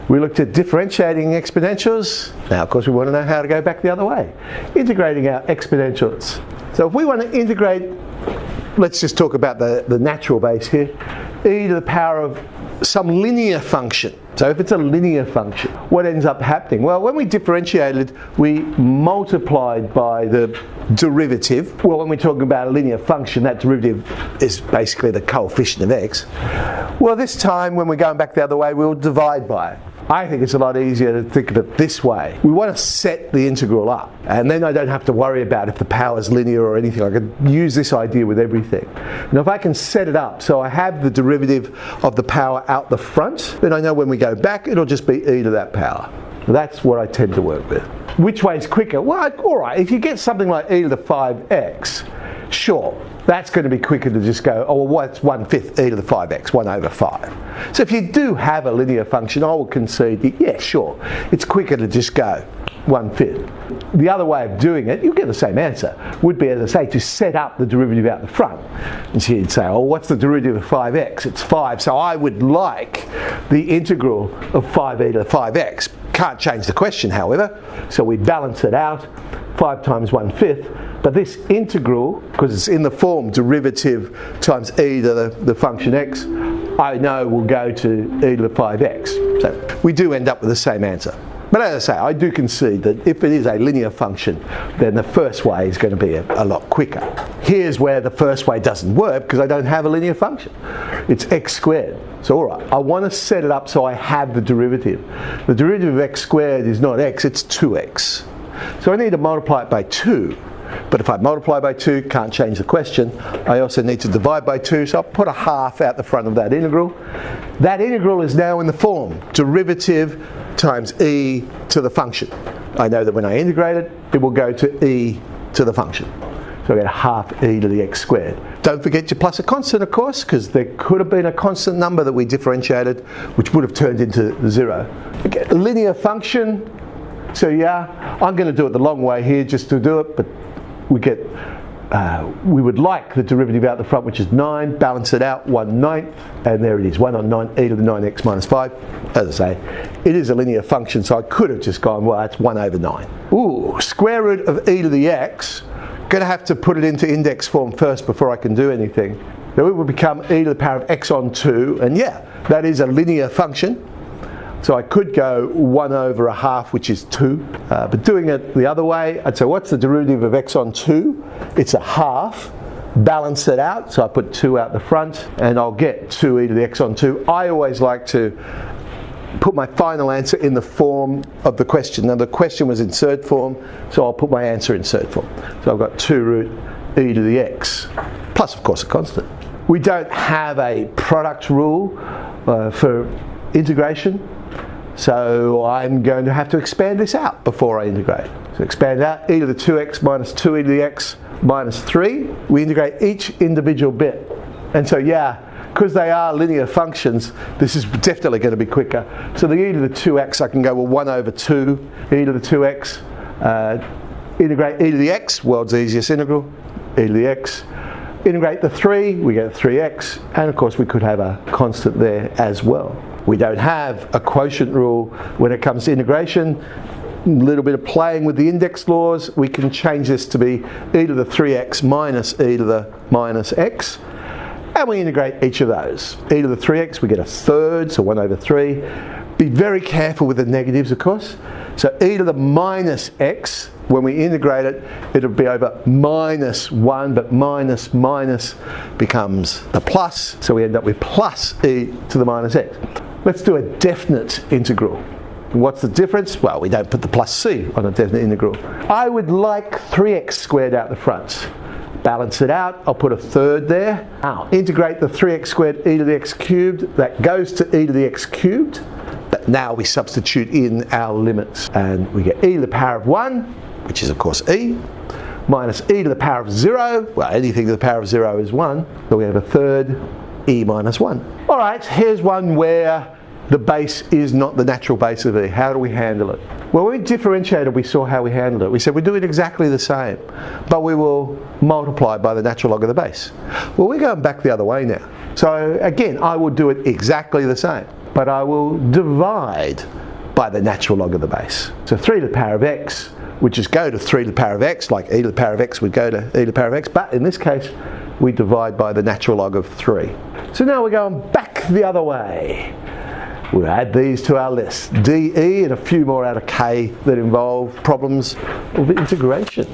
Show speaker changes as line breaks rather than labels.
We looked at differentiating exponentials. Now, of course, we want to know how to go back the other way. Integrating our exponentials. So if we want to integrate, let's just talk about the natural base here, e to the power of some linear function. So if it's a linear function, what ends up happening? Well, when we differentiated, we multiplied by the derivative. Well, when we're talking about a linear function, that derivative is basically the coefficient of x. Well, this time, when we're going back the other way, we'll divide by it. I think it's a lot easier to think of it this way. We want to set the integral up, and then I don't have to worry about if the power is linear or anything. I can use this idea with everything. Now, if I can set it up so I have the derivative of the power out the front, then I know when we go back, it'll just be e to that power. That's what I tend to work with. Which way is quicker? Well, all right, if you get something like e to the 5x, sure, that's going to be quicker to just go, oh, well, what's 1/5 e to the 5x, 1 over 5. So if you do have a linear function, I will concede that, yeah, sure, it's quicker to just go 1/5. The other way of doing it, you'll get the same answer, would be, as I say, to set up the derivative out the front. And so you'd say, oh, what's the derivative of 5x? It's 5, so I would like the integral of 5e to the 5x. Can't change the question, however, so we balance it out, 5 times 1/5. But this integral, because it's in the form derivative times e to the function x, I know will go to e to the 5x. So we do end up with the same answer. But as I say, I do concede that if it is a linear function, then the first way is going to be a lot quicker. Here's where the first way doesn't work, because I don't have a linear function. It's x squared. So all right, I want to set it up so I have the derivative. The derivative of x squared is not x, it's 2x. So I need to multiply it by 2. But if I multiply by 2, can't change the question. I also need to divide by 2, so I'll put a half out the front of that integral. That integral is now in the form derivative times e to the function. I know that when I integrate it, it will go to e to the function. So I get half e to the x squared. Don't forget your plus a constant, of course, because there could have been a constant number that we differentiated, which would have turned into 0. Okay, linear function. So yeah, I'm going to do it the long way here just to do it, but we would like the derivative out the front, which is 9, balance it out, 1/9, and there it is, 1 on 9, e to the 9x minus 5. As I say, it is a linear function, so I could have just gone, well, that's 1 over 9. Ooh, square root of e to the x, going to have to put it into index form first before I can do anything. Then it would become e to the power of x on 2, and yeah, that is a linear function. So I could go 1 over a half, which is 2. But doing it the other way, I'd say, what's the derivative of x on 2? It's a half. Balance it out, so I put 2 out the front, and I'll get 2e to the x on 2. I always like to put my final answer in the form of the question. Now the question was in surd form, so I'll put my answer in surd form. So I've got 2 root e to the x, plus of course a constant. We don't have a product rule for integration. So I'm going to have to expand this out before I integrate. So expand out, e to the 2x minus 2e to the x minus 3. We integrate each individual bit. And so yeah, because they are linear functions, this is definitely going to be quicker. So the e to the 2x, I can go, well, 1 over 2, e to the 2x, integrate e to the x, world's easiest integral, e to the x. Integrate the 3, we get 3x, and of course we could have a constant there as well. We don't have a quotient rule when it comes to integration. A little bit of playing with the index laws, we can change this to be e to the 3x minus e to the minus x, and we integrate each of those. E to the 3x, we get a third, so 1 over 3. Be very careful with the negatives, of course. So e to the minus x, when we integrate it, it'll be over minus 1, but minus minus becomes the plus, so we end up with plus e to the minus x. Let's do a definite integral. What's the difference? Well, we don't put the plus c on a definite integral. I would like 3x squared out the front. Balance it out, I'll put a third there. Now, integrate the 3x squared e to the x cubed, that goes to e to the x cubed, but now we substitute in our limits, and we get e to the power of 1, which is of course e, minus e to the power of 0, well, anything to the power of 0 is 1, so we have a third, e minus 1. Alright, here's one where the base is not the natural base of e. How do we handle it? Well, when we differentiated, we saw how we handled it. We said we do it exactly the same, but we will multiply by the natural log of the base. Well, we're going back the other way now. So again, I will do it exactly the same. but I will divide by the natural log of the base. So 3 to the power of x would just go to 3 to the power of x, like e to the power of x would go to e to the power of x, but in this case we divide by the natural log of 3. So now we're going back the other way. We'll add these to our list. DE and a few more out of K that involve problems of integration.